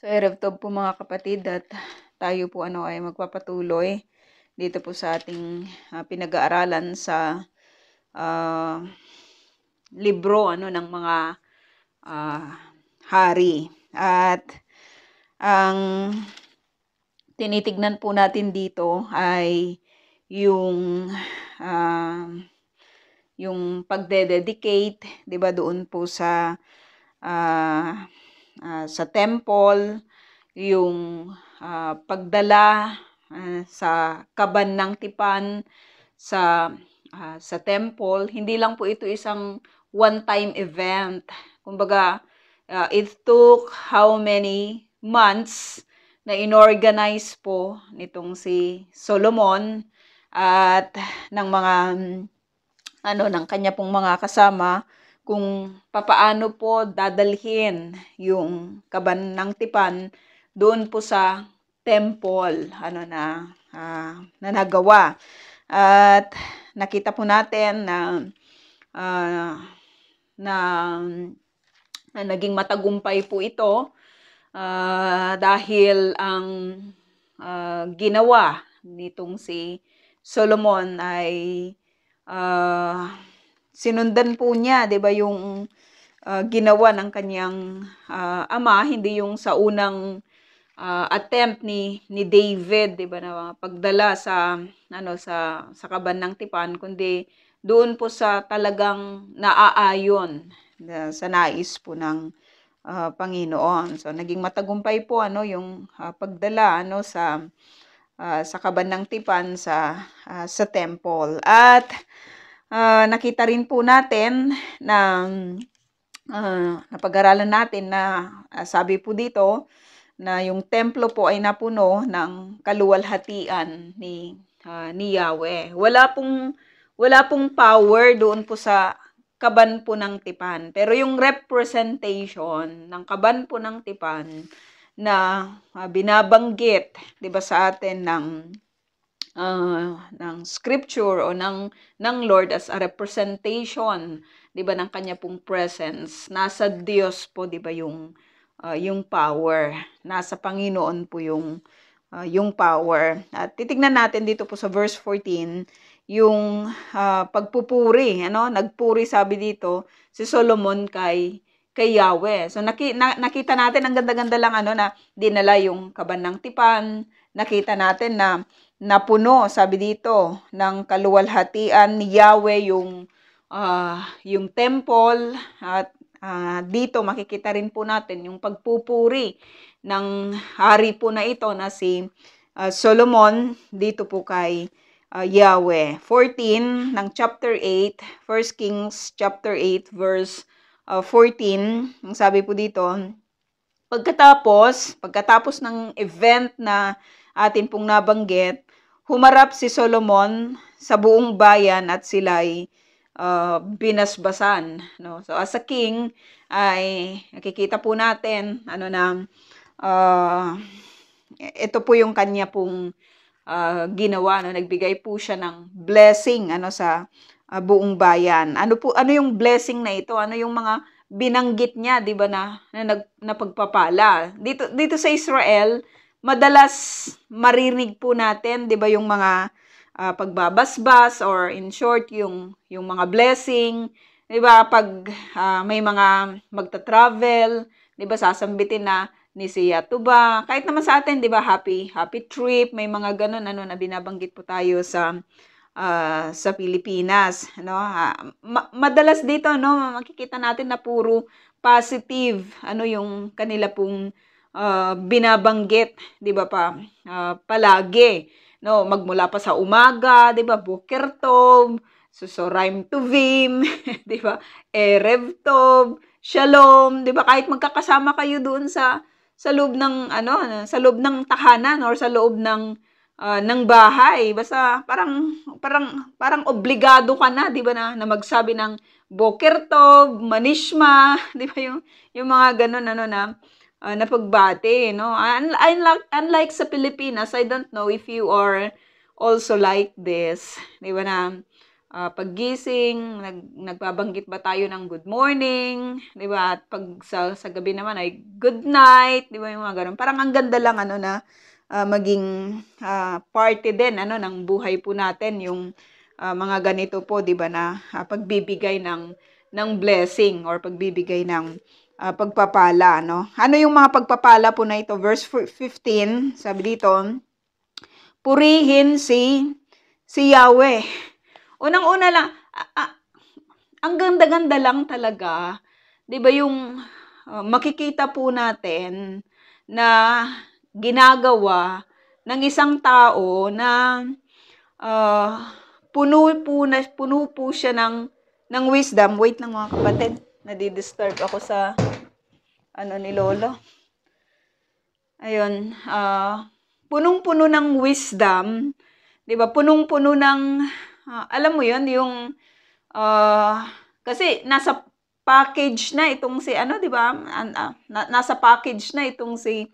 So, Erev Tov po mga kapatid at tayo po ay magpapatuloy dito po sa ating pinag-aaralan sa libro ng mga hari. At ang tinitignan po natin dito ay yung pagde-dedicate, 'di ba, doon po sa temple, yung pagdala sa kaban ng tipan sa temple. Hindi lang po ito isang one-time event. Kumbaga, it took how many months na inorganize po nitong si Solomon at ng mga ng kanya pong mga kasama kung papaano po dadalhin yung kaban ng tipan doon po sa temple na nagawa. At nakita po natin na naging matagumpay po ito dahil ang ginawa nitong si Solomon ay sinundan po niya, 'di ba, yung ginawa ng kanyang ama, hindi yung sa unang attempt ni David, 'di ba, na pagdala sa kaban ng tipan, kundi doon po sa talagang naaayon sa nais po ng Panginoon. So naging matagumpay po yung pagdala sa kaban ng tipan sa temple. At nakita rin po natin na napag-aralan natin na sabi po dito na yung templo po ay napuno ng kaluwalhatian ni Yahweh. Wala pong power doon po sa kaban po ng tipan. Pero yung representation ng kaban po ng tipan na binabanggit, 'di ba, sa atin ng scripture o ng Lord as a representation, 'di ba, ng kanya pong presence. Nasa Diyos po, 'di ba, yung power. Nasa Panginoon po yung power. At titingnan natin dito po sa verse 14 yung pagpupuri, nagpuri, sabi dito si Solomon kay Yahweh. So nakita natin ang ganda-ganda lang na dinala yung kaban ng tipan. Nakita natin na napuno, sabi dito, ng kaluwalhatian ni Yahweh yung temple. At dito makikita rin po natin yung pagpupuri ng hari po na ito na si Solomon dito po kay Yahweh. 14 ng chapter 8, 1 Kings chapter 8 verse 14, ang sabi po dito, pagkatapos ng event na atin pong nabanggit, humarap si Solomon sa buong bayan at sila'y binasbasan. No? So as a king, ay nakikita po natin ito po yung kanya pong ginawa. Nagbigay po siya ng blessing sa buong bayan. Ano yung blessing na ito? Ano yung mga binanggit niya, 'di ba, na pagpapala? Dito sa Israel, madalas marinig po natin, 'di ba, yung mga pagbabasbas, or in short yung mga blessing, 'di ba, pag may mga magta-travel, 'di ba, sasambitin na ni Siya Tuba. Kahit naman sa atin, 'di ba, happy trip, may mga ganun na binabanggit po tayo sa Pilipinas, madalas dito makikita natin na puro positive yung kanila pong binabanggit, 'di ba, palagi, magmula pa sa umaga, 'di ba, Boker Tov, so Rhyme to Vim, 'di ba, Erev Tov, Shalom, 'di ba, kahit magkakasama kayo doon sa loob ng sa loob ng tahanan or sa loob ng bahay, basta parang obligado ka na, 'di ba, na magsabi ng Boker Tov, Manishma, 'di ba, yung mga ganun na pagbati, unlike sa Pilipinas. I don't know if you are also like this, 'di ba, na paggising, nagbabanggit ba tayo ng good morning, 'di ba? At pag sa gabi naman ay good night, 'di ba yung mga ganun. Parang ang ganda lang ano na maging party din ano ng buhay po natin yung mga ganito po, 'di ba na pagbibigay ng blessing or pagbibigay ng pagpapala, no? Ano yung mga pagpapala po na ito? Verse 15, sabi dito, purihin si Yahweh. Unang-una lang, ang ganda-ganda lang talaga, 'di ba yung makikita po natin na ginagawa ng isang tao na puno po siya ng wisdom. Wait lang mga kapatid, nadi-disturb ako sa ano ni Lolo. Ayun, punong-puno ng wisdom, 'di ba? Punong-puno ng alam mo 'yun, yung kasi nasa package na itong si ano, 'di ba? Nasa package na itong si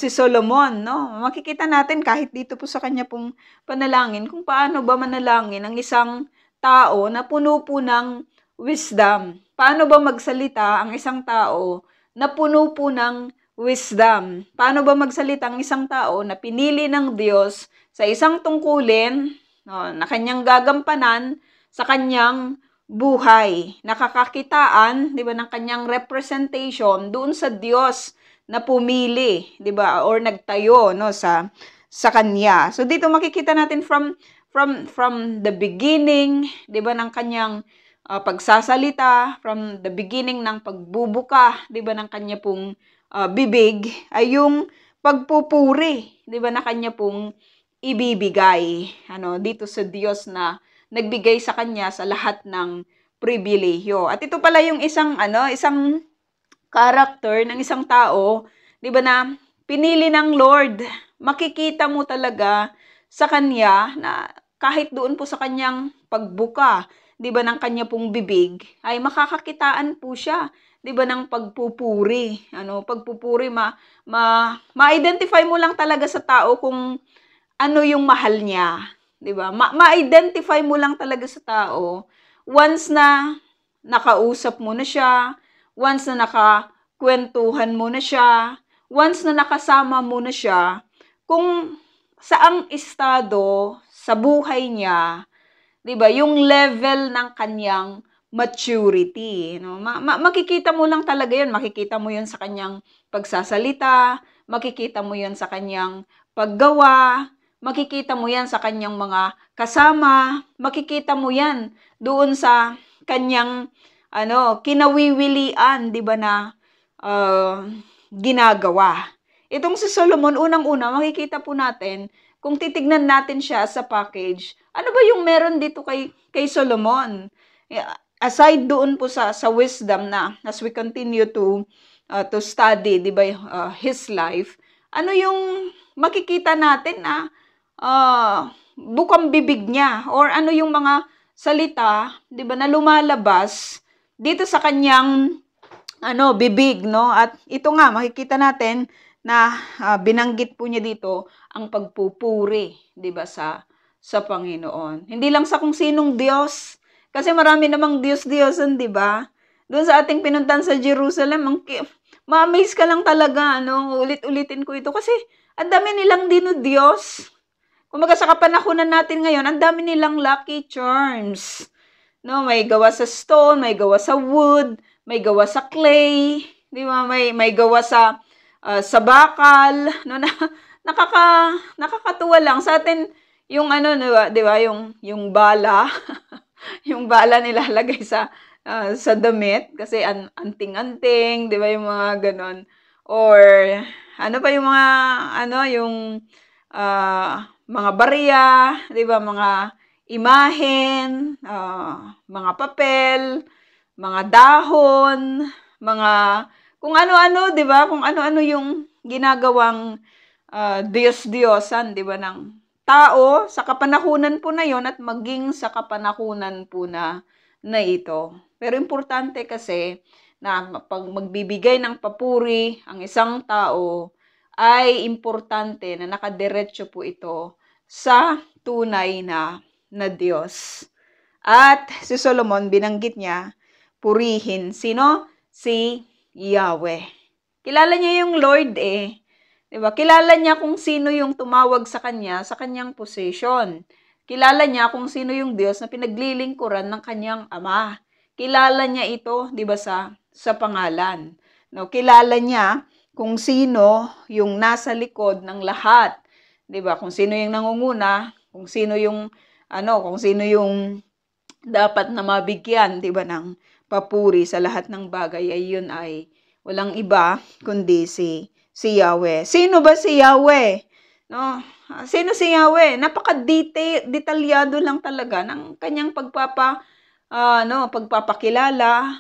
Solomon, no? Makikita natin kahit dito po sa kanya pong panalangin kung paano ba manalangin ang isang tao na puno po ng wisdom. Paano ba magsalita ang isang tao na puno po ng wisdom? Paano ba magsalita ang isang tao na pinili ng Diyos sa isang tungkulin, no, na kanyang gagampanan sa kanyang buhay? Nakakakitaan, 'di ba, ng kanyang representation doon sa Diyos na pumili, 'di ba, or nagtayo no sa kanya. So dito makikita natin from the beginning, 'di ba, ng kanyang pagsasalita, from the beginning ng pagbubuka, 'di ba, ng kanya pong bibig ay yung pagpupuri, 'di ba, na kanya pong ibibigay ano dito sa Diyos na nagbigay sa kanya sa lahat ng pribilehyo. At ito pala yung isang character ng isang tao, 'di ba, na pinili ng Lord. Makikita mo talaga sa kanya na kahit doon po sa kanyang pagbuka, 'di ba, ng kanya pong bibig, ay makakakitaan po siya, 'di ba, ng pagpupuri. Ano, pagpupuri ma-identify mo lang talaga sa tao kung ano yung mahal niya, 'di ba? Ma-identify mo lang talaga sa tao once na nakausap mo na siya, once na nakakwentuhan mo na siya, once na nakasama mo na siya, kung saang estado sa buhay niya, 'di ba, yung level ng kanyang maturity, no? Makikita mo lang talaga 'yun, makikita mo 'yun sa kanyang pagsasalita, makikita mo 'yun sa kanyang paggawa, makikita mo 'yan sa kanyang mga kasama, makikita mo 'yan doon sa kanyang kinawiwilian, 'di ba, na uh, ginagawa. Itong si Solomon, unang-una, makikita po natin, kung titignan natin siya sa package, ano ba yung meron dito kay Solomon? Aside doon po sa wisdom na as we continue to study, 'di ba, his life, ano yung makikita natin na bukang bibig niya or ano yung mga salita, 'di ba, na lumalabas dito sa kanyang bibig, no? At ito nga makikita natin na binanggit po niya dito ang pagpupuri, 'di ba, sa Panginoon. Hindi lang sa kung sinong Diyos, kasi marami namang Diyos-Diyosan, 'di ba? Doon sa ating pinuntahan sa Jerusalem, ma-amaze ka lang talaga, ulit-ulitin ko ito kasi ang dami nilang dinudiyos. Kumbaga sa kapanahunan natin ngayon, ang dami nilang lucky charms. No, may gawa sa stone, may gawa sa wood, may gawa sa clay, 'di ba? May gawa sa bakal, no, na nakakatuwa lang sa atin yung 'di ba, yung bala, yung bala nilalagay sa damit kasi anting-anting, 'di ba, yung mga ganon. Or ano pa yung mga yung mga barya, 'di ba, mga imahen, mga papel, mga dahon, mga kung ano-ano, 'di ba? Kung ano-ano yung ginagawang Diyos-Diyosan, 'di ba, ng tao sa kapanahunan po na 'yon at maging sa kapanahunan po na ito. Pero importante kasi na pag magbibigay ng papuri ang isang tao, ay importante na nakadiretso po ito sa tunay na Diyos. At si Solomon, binanggit niya, purihin. Sino? Si Yahweh. Kilala niya yung Lord eh. Diba? Kilala niya kung sino yung tumawag sa kanya sa kanyang position. Kilala niya kung sino yung Diyos na pinaglilingkuran ng kanyang ama. Kilala niya ito, 'di ba, sa pangalan. No, kilala niya kung sino yung nasa likod ng lahat. 'Di ba? Kung sino yung nangunguna, kung sino yung kung sino yung dapat na mabigyan, 'di ba, ng papuri sa lahat ng bagay ay yun ay walang iba kundi si Yahweh. Sino ba si Yahweh? No? Sino si Yahweh? Napaka-detalyado lang talaga ng kanyang pagpapakilala.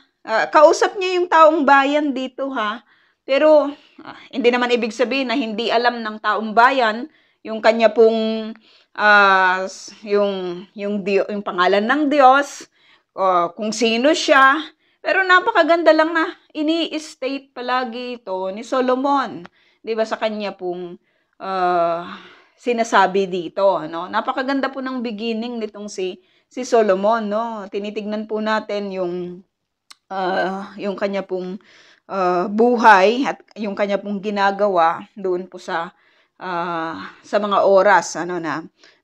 Kausap niya yung taong bayan dito ha. Pero hindi naman ibig sabihin na hindi alam ng taong bayan yung kanya pong yung pangalan ng Diyos, kung sino siya. Pero napakaganda lang na ini-state palagi ito ni Solomon, 'di ba, sa kanya pong sinasabi dito, no? Napakaganda po ng beginning nitong si Solomon, no? Tinitignan po natin yung kanya pong buhay at yung kanya pong ginagawa doon po sa mga oras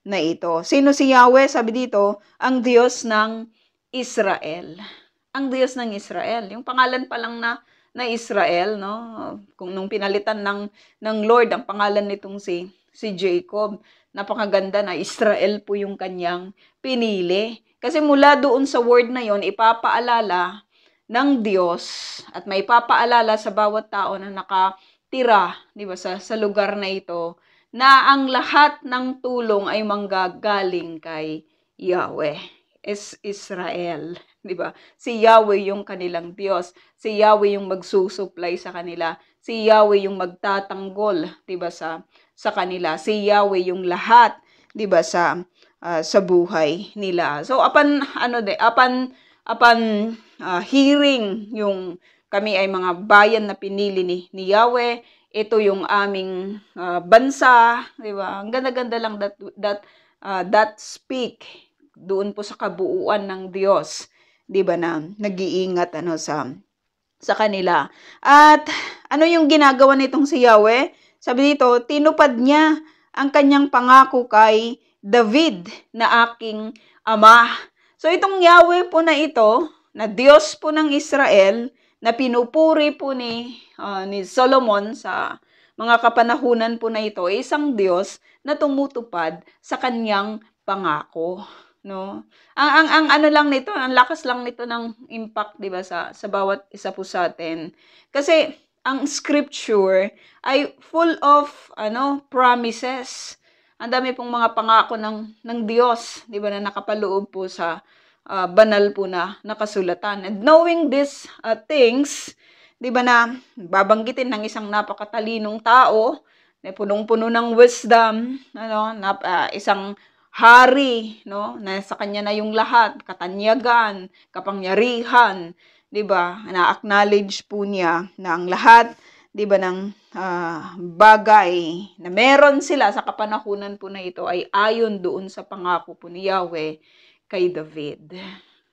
na ito. Sino si Yahweh? Sabi dito, ang Diyos ng Israel. Ang Diyos ng Israel. Yung pangalan pa lang na Israel, no? Kung nung pinalitan ng Lord ang pangalan nitong si Jacob, napakaganda na Israel po yung kanyang pinili. Kasi mula doon sa word na yon, ipapaalala ng Diyos at may papaalala sa bawat tao na nakatira, 'di ba, sa lugar na ito, na ang lahat ng tulong ay manggagaling kay Yahweh. Israel, 'di ba? Si Yahweh yung kanilang Diyos. Si Yahweh yung magsusupply sa kanila. Si Yahweh yung magtatanggol, 'di ba, sa kanila. Si Yahweh yung lahat, 'di ba, sa buhay nila. So upon hearing yung kami ay mga bayan na pinili ni Yahweh, ito yung aming bansa, 'di ba? Ang ganda-ganda lang that speak doon po sa kabuuan ng Diyos, 'di ba, na nag-iingat sa kanila. At ano yung ginagawa nitong si Yahweh? Sabi dito, tinupad niya ang kanyang pangako kay David na aking ama. So itong Yahweh po na ito, na Diyos po ng Israel, na pinupuri po ni Solomon sa mga kapanahunan po na ito, ay isang Diyos na tumutupad sa kanyang pangako, no? Ang ano lang nito, ang lakas lang nito ng impact, 'di ba, sa bawat isa po sa atin. Kasi ang scripture ay full of promises. Ang dami pong mga pangako ng Diyos, 'di ba, na nakapaloob po sa banal po na nakasulatan. And knowing these things, 'di ba, na babanggitin ng isang napakatalinong tao, na punong-puno ng wisdom, isang hari, no, na sa kanya na yung lahat, katanyagan, kapangyarihan, 'di ba? Na-acknowledge po niya na ang lahat, 'di ba, ng bagay na meron sila sa kapanahunan po na ito ay ayon doon sa pangako po ni Yahweh kay David.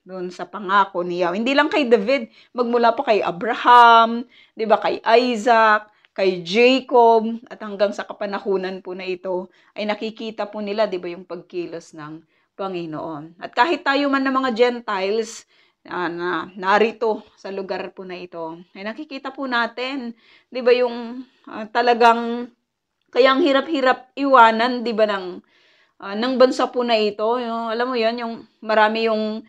Doon sa pangako ni Yahweh. Hindi lang kay David, magmula pa kay Abraham, 'di ba, kay Isaac, kay Jacob, at hanggang sa kapanahunan po na ito, ay nakikita po nila, 'di ba, yung pagkilos ng Panginoon. At kahit tayo man ng mga Gentiles na narito sa lugar po na ito, ay nakikita po natin, 'di ba, yung talagang kayang hirap-hirap iwanan, 'di ba, ng bansa po na ito. Alam mo 'yon, yung marami yung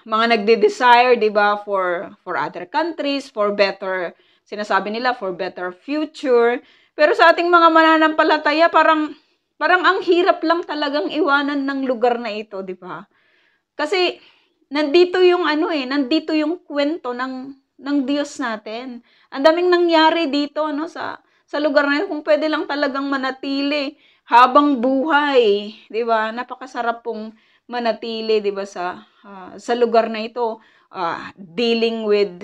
mga nagde-desire, 'di ba, for other countries, for better, sinasabi nila, for better future. Pero sa ating mga mananampalataya, parang ang hirap lang talagang iwanan ng lugar na ito, 'di ba? Kasi nandito yung nandito yung kwento ng Diyos natin. Ang daming nangyari dito sa lugar na ito, kung pwede lang talagang manatili habang buhay, 'di ba? Napakasarap pong manatili, 'di ba, sa lugar na ito, dealing with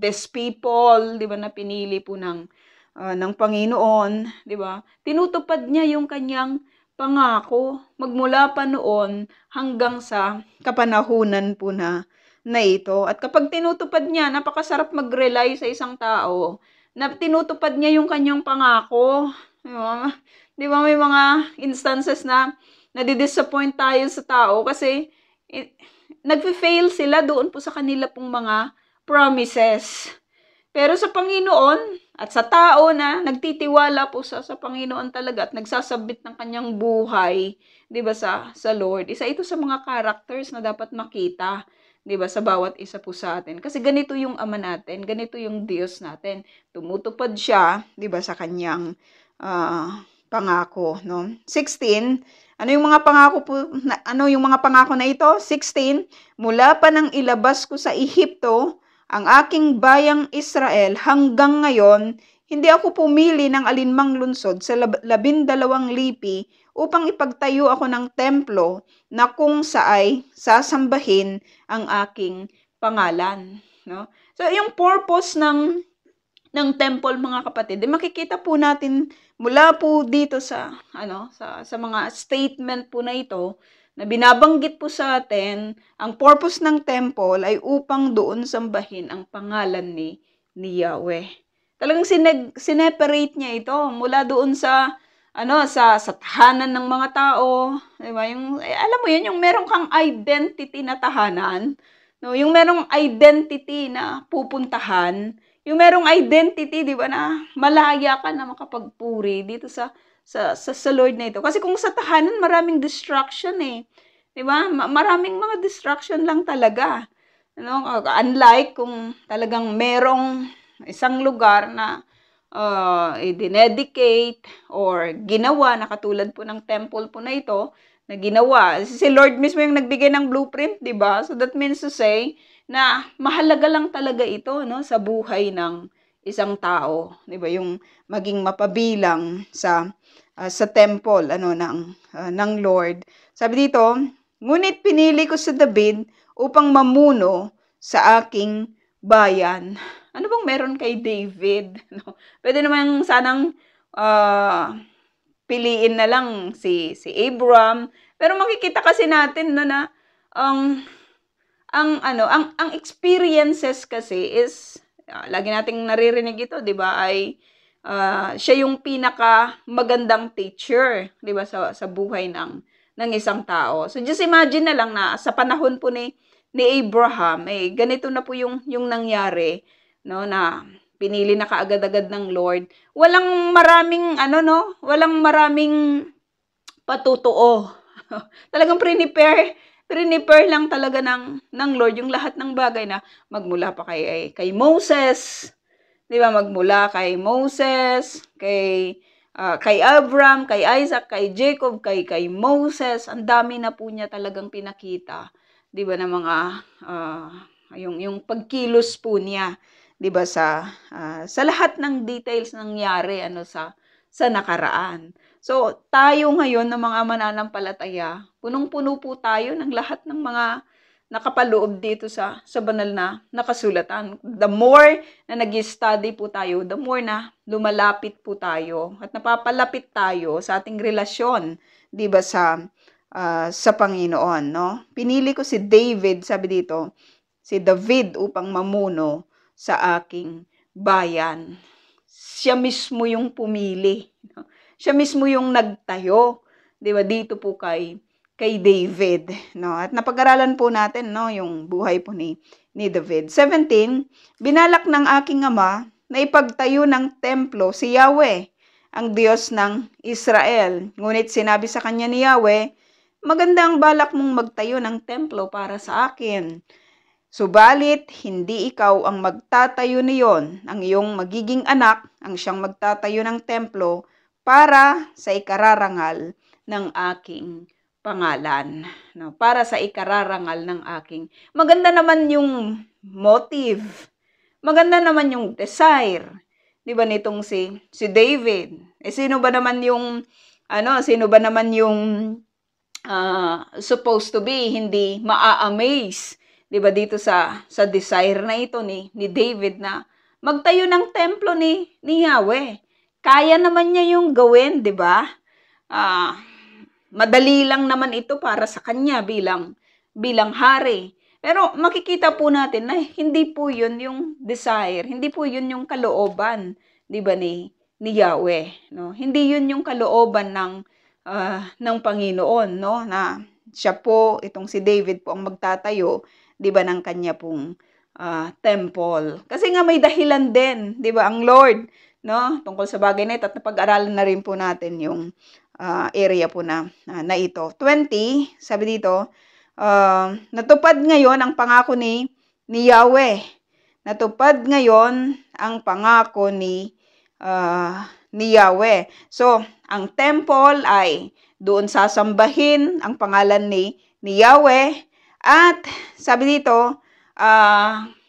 these people, 'di ba, na pinili po ng Panginoon, 'di ba? Tinutupad niya yung kanyang pangako. Magmula pa noon hanggang sa kapanahunan po na ito. At kapag tinutupad niya, napakasarap mag-rely sa isang tao na tinutupad niya yung kanyang pangako. Di ba? Di ba may mga instances na nadidisappoint tayo sa tao kasi nagfe-fail sila doon po sa kanila pong mga promises. Pero sa Panginoon at sa tao na nagtitiwala po sa Panginoon talaga at nagsasabit ng kanyang buhay, 'di ba, sa Lord. Isa ito sa mga characters na dapat makita, 'di ba, sa bawat isa po sa atin. Kasi ganito yung Ama natin, ganito yung Diyos natin. Tumutupad siya, 'di ba, sa kanyang pangako, no? 16, ano yung mga pangako po ano yung mga pangako na ito? 16, mula pa nang ilabas ko sa Ehipto ang aking bayang Israel hanggang ngayon, hindi ako pumili ng alinmang lungsod sa 12 lipi upang ipagtayo ako ng templo na kung saay sasambahin ang aking pangalan, no? So yung purpose ng temple, mga kapatid, makikita po natin mula po dito sa sa mga statement po na ito na binabanggit po sa atin. Ang purpose ng temple ay upang doon sambahin ang pangalan ni Yahweh. Talagang sineparate niya ito mula doon sa sa tahanan ng mga tao, 'di ba? Yung alam mo 'yun, yung meron kang identity na tahanan, no? Yung merong identity na pupuntahan, yung merong identity, 'di ba, na malaya ka na makapagpuri dito sa Lord na ito. Kasi kung sa tahanan maraming distraction 'di ba? Maraming mga distraction lang talaga. Unlike kung talagang merong isang lugar na i-dedicate or ginawa na katulad po ng temple po na ito na ginawa. Si Lord mismo yung nagbigay ng blueprint, 'di ba? So that means to say na mahalaga lang talaga ito, no, sa buhay ng isang tao, 'di ba? Yung maging mapabilang sa temple ng Lord. Sabi dito, ngunit pinili ko si David upang mamuno sa aking bayan. Ano bang meron kay David? No? Pwede naman sanang piliin na lang si Abram, pero makikita kasi natin na ang experiences kasi is lagi nating naririnig ito, 'di ba? Ay siya yung pinaka magandang teacher, 'di ba, sa buhay ng isang tao. So just imagine na lang na sa panahon po ni Abraham, ganito na po yung nangyari, no, na pinili na kaagad-agad ng Lord. Walang maraming walang maraming patutuo. Talagang prepare lang talaga ng Lord yung lahat ng bagay na magmula pa kay Moses, 'di ba? Magmula kay Moses, kay Abraham, kay Isaac, kay Jacob, kay Moses. Ang dami na po niya talagang pinakita, 'di ba, na mga yung pagkilos po niya, 'di ba, sa lahat ng details nangyari sa nakaraan. So, tayo ngayon ng mga mananampalataya, punong-puno po tayo ng lahat ng mga nakapaloob dito sa banal na nakasulatan. The more na nag-study po tayo, the more na lumalapit po tayo at napapalapit tayo sa ating relasyon, 'di ba, sa Panginoon, no? Pinili ko si David, sabi dito, si David upang mamuno sa aking bayan. Siya mismo yung pumili, no? Siya mismo yung nagtayo, 'di ba, dito po kay David, no? At napag-aralan po natin, no, yung buhay po ni David. 17, binalak ng aking ama na ipagtayo ng templo si Yahweh, ang Diyos ng Israel. Ngunit sinabi sa kanya ni Yahweh, maganda ang balak mong magtayo ng templo para sa akin. Subalit, hindi ikaw ang magtatayo niyon. Ang iyong magiging anak ang siyang magtatayo ng templo para sa ikararangal ng aking pangalan. No? Para sa ikararangal ng aking. Maganda naman yung motive. Maganda naman yung desire. 'Di ba, nitong si David? Sino ba naman yung supposed to be hindi maa-amaze, 'di ba, dito sa desire na ito ni David na magtayo ng templo ni Yahweh. Kaya naman niya yung gawin, 'di ba? madali lang naman ito para sa kanya bilang hari. Pero makikita po natin na hindi po yun yung desire, hindi po yun yung kalooban, di ba, ni Yahweh, no? Hindi yun yung kalooban ng Panginoon, no? Na siya po, itong si David po ang magtatayo, di ba, ng kanya pong temple. Kasi nga may dahilan din, di ba, ang Lord, no? Tungkol sa bagay na ito, at napag-aralan na rin po natin yung area po na ito. 20, sabi dito, natupad ngayon ang pangako ni Yahweh. Natupad ngayon ang pangako ni Yahweh. So, ang temple ay doon sasambahin ang pangalan ni Yahweh. At sabi dito,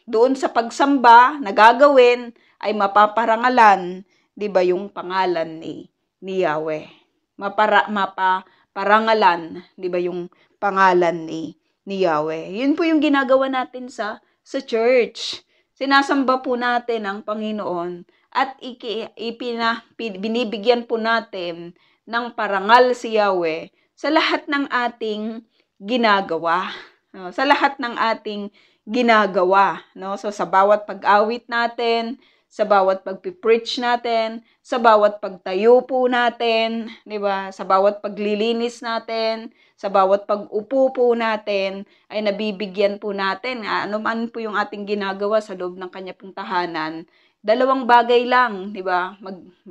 doon sa pagsamba na gagawin ay mapaparangalan, di ba, yung pangalan ni Yahweh. Mapaparangalan, di ba, yung pangalan ni Yahweh. Yun po yung ginagawa natin sa church. Sinasamba po natin ang Panginoon at binibigyan po natin ng parangal si Yahweh sa lahat ng ating ginagawa. No? Sa lahat ng ating ginagawa. No? So, sa bawat pag-awit natin, sa bawat pag-preach natin, sa bawat pagtayo po natin, di ba? Sa bawat paglilinis natin, sa bawat pag-upo po natin, ay nabibigyan po natin. Ano man po yung ating ginagawa sa loob ng kanya pong tahanan, dalawang bagay lang, di ba?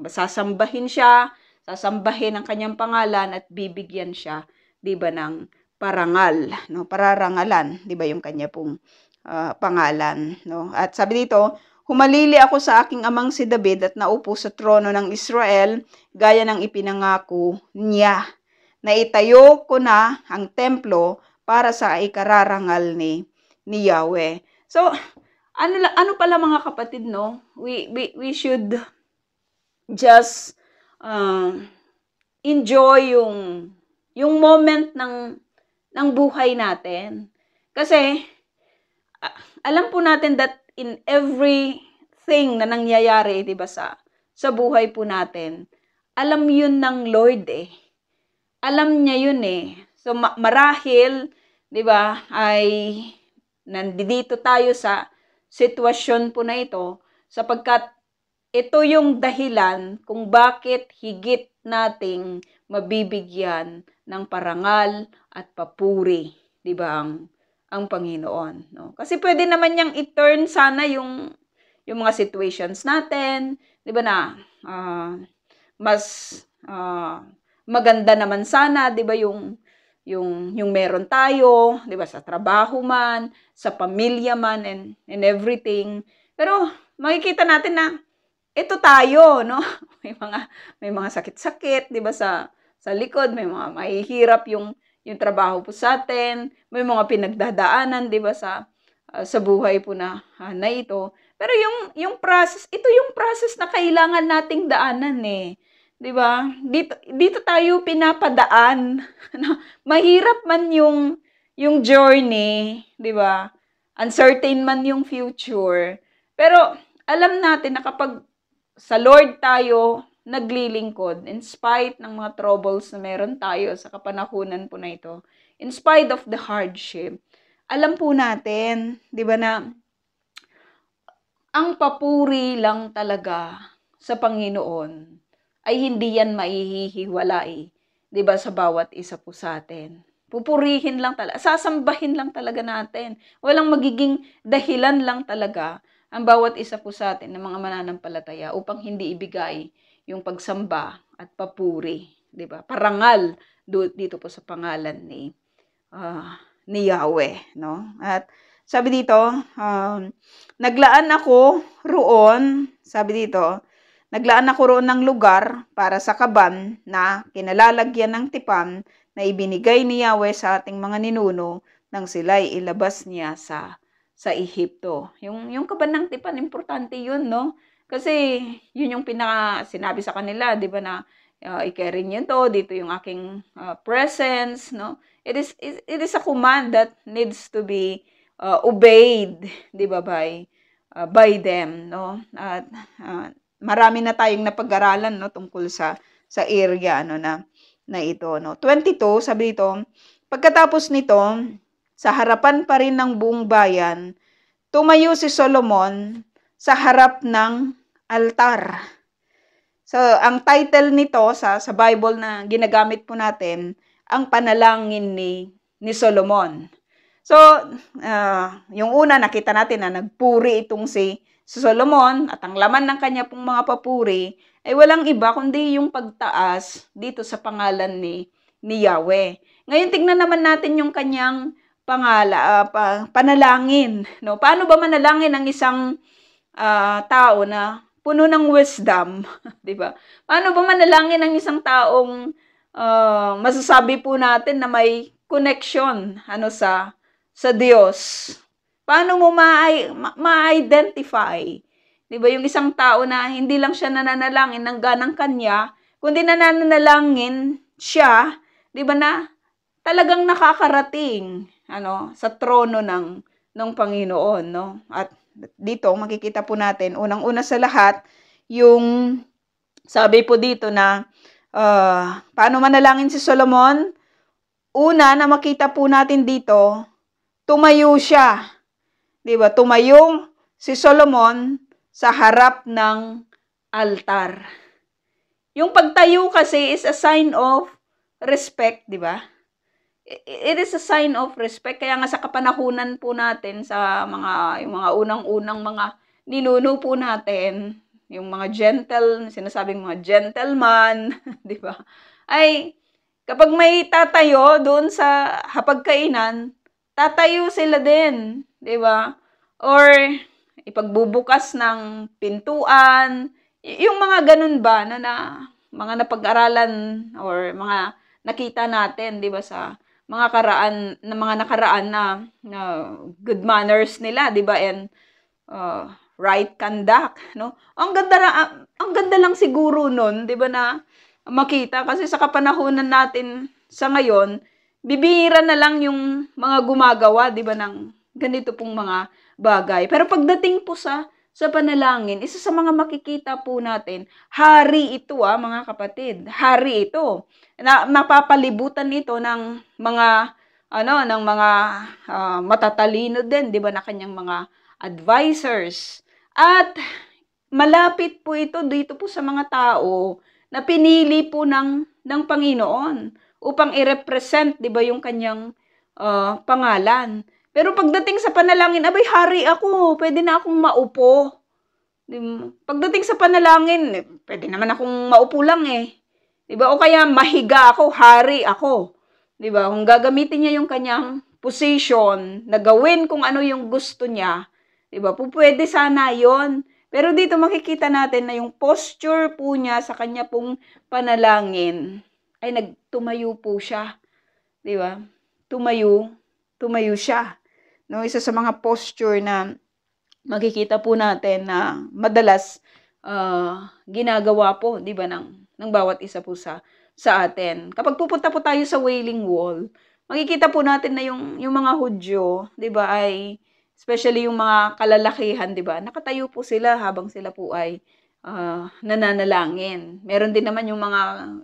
Sasambahin siya, sasambahin ang kanyang pangalan at bibigyan siya, di ba, ng parangal, no? Pararangalan, di ba, yung kanya pong pangalan, no? At sabi dito, humalili ako sa aking amang si David at naupo sa trono ng Israel, gaya ng ipinangako niya. Naitayo ko na ang templo para sa ikararangal ni Yahweh. So, ano pala mga kapatid, no? We should just enjoy yung moment ng buhay natin. Kasi, alam po natin that in everything na nangyayari, 'di ba, sa buhay po natin, alam 'yun ng Lord eh. Alam niya 'yun eh. So marahil, 'di ba, ay nandito tayo sa sitwasyon po na ito sapagkat ito yung dahilan kung bakit higit nating mabibigyan ng parangal at papuri, 'di ba, ang Panginoon, no? Kasi pwede naman niyang i-turn sana yung mga situations natin, 'di ba, na mas maganda naman sana, 'di ba, yung meron tayo, 'di ba, sa trabaho man, sa pamilya man, and everything. Pero makikita natin na ito tayo, no? May mga sakit-sakit, 'di ba, sa likod, may mga mahihirap yung trabaho po sa atin, may mga pinagdadaanan, 'di ba, sa buhay po na ito. Pero yung process, ito yung process na kailangan nating daanan eh. 'Di ba? Dito tayo pinapadaan. Mahirap man yung journey, 'di ba? Uncertain man yung future. Pero alam natin na kapag sa Lord tayo naglilingkod, in spite ng mga troubles na meron tayo sa kapanahunan po na ito, in spite of the hardship, alam po natin, 'di ba, na ang papuri lang talaga sa Panginoon ay hindi yan maihihiwalay, 'di ba, sa bawat isa po sa atin. Pupurihin lang talaga, sasambahin lang talaga natin. Walang magiging dahilan lang talaga ang bawat isa po sa atin ng mga mananampalataya upang hindi ibigay yung pagsamba at papuri, 'di ba? Parangal dito po sa pangalan ni Yahweh, no? At sabi dito, naglaan ako roon ng lugar para sa kaban na kinalalagyan ng tipan na ibinigay ni Yahweh sa ating mga ninuno nang sila'y ilabas niya sa Ehipto. Yung kaban ng tipan, importante yun, no? Kasi yun yung sinabi sa kanila, di ba, na i-carry niyo to, dito yung aking presence, no? It is a command that needs to be obeyed, di ba, by them, no? At marami na tayong napag-aralan, no, tungkol sa area, ano, na na ito, no? 22, sabi dito, pagkatapos nito, sa harapan pa rin ng buong bayan, tumayo si Solomon sa harap ng altar. So, ang title nito sa Bible na ginagamit po natin, ang panalangin ni Solomon. So, yung una nakita natin na nagpuri itong si Solomon at ang laman ng kanya pong mga papuri ay walang iba kundi yung pagtaas dito sa pangalan ni Yahweh. Ngayon tingnan naman natin yung kanyang panalangin, no? Paano ba manalangin ang isang tao na puno ng wisdom, 'di ba? Paano ba manalangin ang isang taong masasabi po natin na may connection sa Diyos? Paano mo ma-identify? 'Di ba yung isang tao na hindi lang siya nananalangin ng ganang kanya, kundi nananalangin siya, 'di ba, na talagang nakakarating sa trono ng Panginoon, no? At dito makikita po natin unang-una sa lahat yung sabi po dito na paano manalangin si Solomon? Una na makita po natin dito, tumayo siya. 'Di ba? Tumayo si Solomon sa harap ng altar. Yung pagtayo kasi is a sign of respect, 'di ba? It is a sign of respect. Kaya nga sa kapanahunan po natin, yung mga unang-unang mga ninuno po natin, yung mga sinasabing mga gentleman, di ba? Ay, kapag may tatayo doon sa hapagkainan, tatayo sila din, di ba? Or ipagbubukas ng pintuan, yung mga ganun ba na mga napag-aralan or mga nakita natin, di ba, sa mga nakaraan na good manners nila, 'di ba? And right conduct, no? Ang ganda lang siguro noon, 'di ba, na makita kasi sa kapanahunan natin sa ngayon, bibihira na lang yung mga gumagawa, 'di ba, ng ganito pong mga bagay. Pero pagdating po sa panalangin, isa sa mga makikita po natin, hari ito mga kapatid. Hari ito. Na mapapalibutan ito ng mga matatalino din, 'di ba, na kanyang mga advisors. At malapit po ito dito po sa mga tao na pinili po ng Panginoon upang i-represent, 'di ba, yung kanyang pangalan. Pero pagdating sa panalangin, abay, hari ako, pwede na akong maupo. Pagdating sa panalangin, pwede naman akong maupo lang eh. 'Di ba? O kaya mahiga ako, hari ako. 'Di ba? Kung gagamitin niya yung kanyang position na gawin kung ano yung gusto niya, 'di ba? Pwede sana 'yon. Pero dito makikita natin na yung posture po niya sa kanya pong panalangin ay nagtumayo po siya. 'Di ba? Tumayo siya. No, isa sa mga posture na makikita po natin na madalas ginagawa po, 'di ba, ng bawat isa po sa atin. Kapag pupunta po tayo sa Wailing Wall, makikita po natin na yung mga Hudyo, 'di ba, ay especially yung mga kalalakihan, 'di ba? Nakatayo po sila habang sila po ay nananalangin. Meron din naman yung mga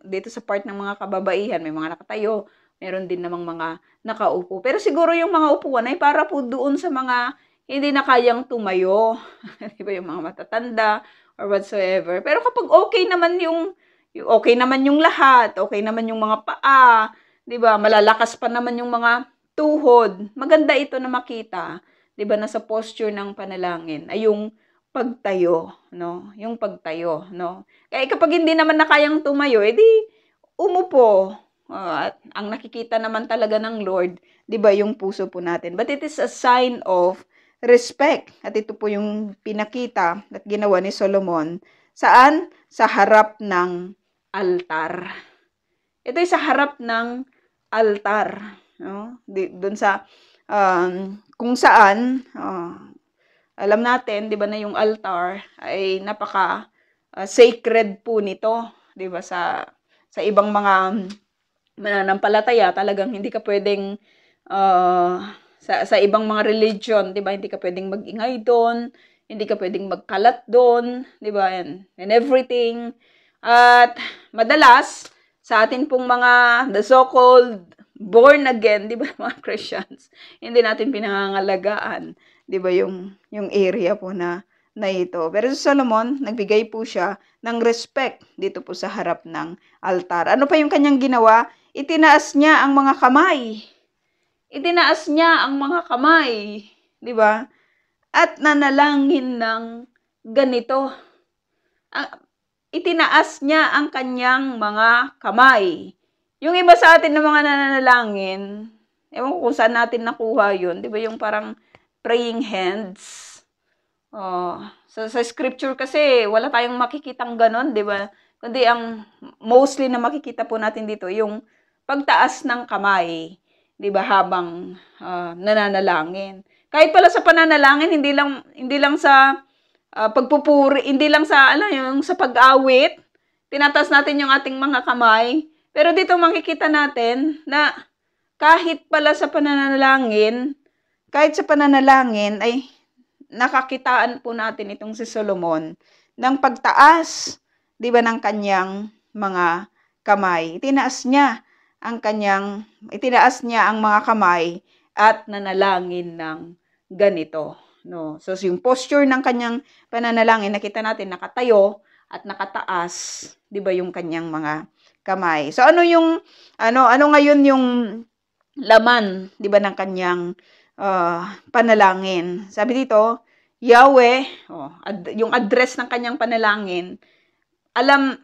dito sa part ng mga kababaihan, may mga nakatayo, meron din namang mga nakaupo. Pero siguro yung mga upuan ay para po doon sa mga hindi na kayang tumayo. 'Di ba, yung mga matatanda or whatsoever. Pero kapag okay naman yung lahat, okay naman yung mga paa, 'di ba? Malalakas pa naman yung mga tuhod. Maganda ito na makita, 'di ba, na sa posture ng panalangin ay yung pagtayo, no? Yung pagtayo, no? Kaya kapag hindi naman na kayang tumayo, edi umupo. At ang nakikita naman talaga ng Lord, 'di ba, yung puso po natin. But it is a sign of respect. At ito po yung pinakita at ginawa ni Solomon. Saan? Sa harap ng altar. Ito ay sa harap ng altar, no? Doon sa kung saan alam natin, 'di ba, na yung altar ay napaka sacred po nito, 'di ba, sa ibang mga mananampalataya, talagang hindi ka pwedeng sa ibang mga religion, 'di ba, hindi ka pwedeng mag-ingay doon, hindi ka pwedeng magkalat doon, 'di ba? And everything. At madalas sa atin pong mga the so-called born again, di ba, mga Christians, hindi natin pinangangalagaan, di ba, yung area po na ito. Pero si Solomon, nagbigay po siya ng respect dito po sa harap ng altar. Ano pa yung kanyang ginawa? Itinaas niya ang mga kamay. Itinaas niya ang mga kamay, di ba? At nanalangin ng ganito. Itinaas niya ang kanyang mga kamay. Yung iba sa atin ng mga nananalangin, ewan ko kung saan natin nakuha yun, di ba, yung parang praying hands. Sa scripture kasi, wala tayong makikitang ganon, di ba? Kundi ang mostly na makikita po natin dito, yung pagtaas ng kamay, di ba, habang nananalangin. Kahit pala sa pananalangin, hindi lang sa pagpupuri, hindi lang sa yung sa pag-awit, tinataas natin yung ating mga kamay. Pero dito makikita natin na kahit pala sa pananalangin, ay nakakitaan po natin itong si Solomon ng pagtaas, di ba, ng kanyang mga kamay. Itinaas niya ang mga kamay at nanalangin ng ganito. No? So, yung posture ng kanyang pananalangin, nakita natin nakatayo at nakataas, di ba, yung kanyang mga kamay. So, ano ngayon yung laman, di ba, ng kanyang panalangin? Sabi dito, Yahweh, yung address ng kanyang panalangin, alam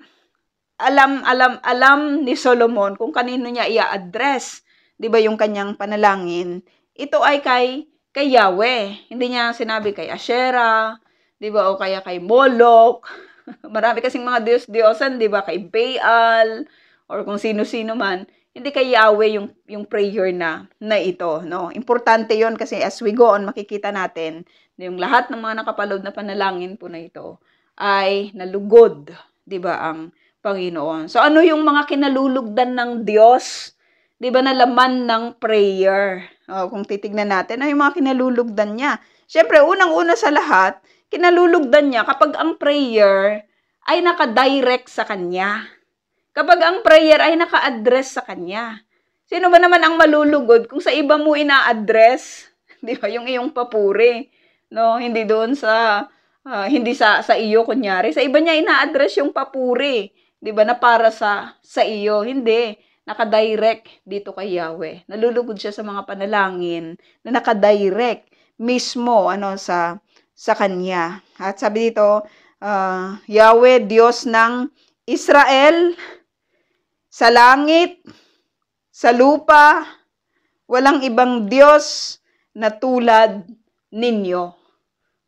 ni Solomon kung kanino niya i-address, 'di ba, yung kanyang panalangin. Ito ay kay Yahweh. Hindi niya sinabi kay Asherah, 'di ba, o kaya kay Moloch. Marami kasing mga Diyos-Diyosan, 'di ba, kay Baal or kung sino-sino man. Hindi kay Yahweh yung prayer na ito, no? Importante 'yon kasi as we go on makikita natin na yung lahat ng mga nakapaloob na panalangin po na ito ay nalugod, 'di ba, ang Panginoon. So ano yung mga kinalulugdan ng Diyos? 'Di ba, na laman ng prayer? Kung titignan natin, ay yung mga kinalulugdan niya. Siyempre, unang-una sa lahat, kinalulugdan niya kapag ang prayer ay nakadirect sa kanya. Kapag ang prayer ay naka-address sa kanya. Sino ba naman ang malulugod kung sa iba mo ina-address? 'Di ba, yung iyong papuri, no? Hindi doon sa hindi sa iyo kunyari. Sa iba niya ina-address yung papuri, 'di ba, na para sa iyo. Hindi, naka-direct dito kay Yahweh. Nalulugod siya sa mga panalangin na naka-direct mismo sa kanya. At sabi dito, Yahweh, Diyos ng Israel, sa langit, sa lupa, walang ibang Diyos na tulad ninyo.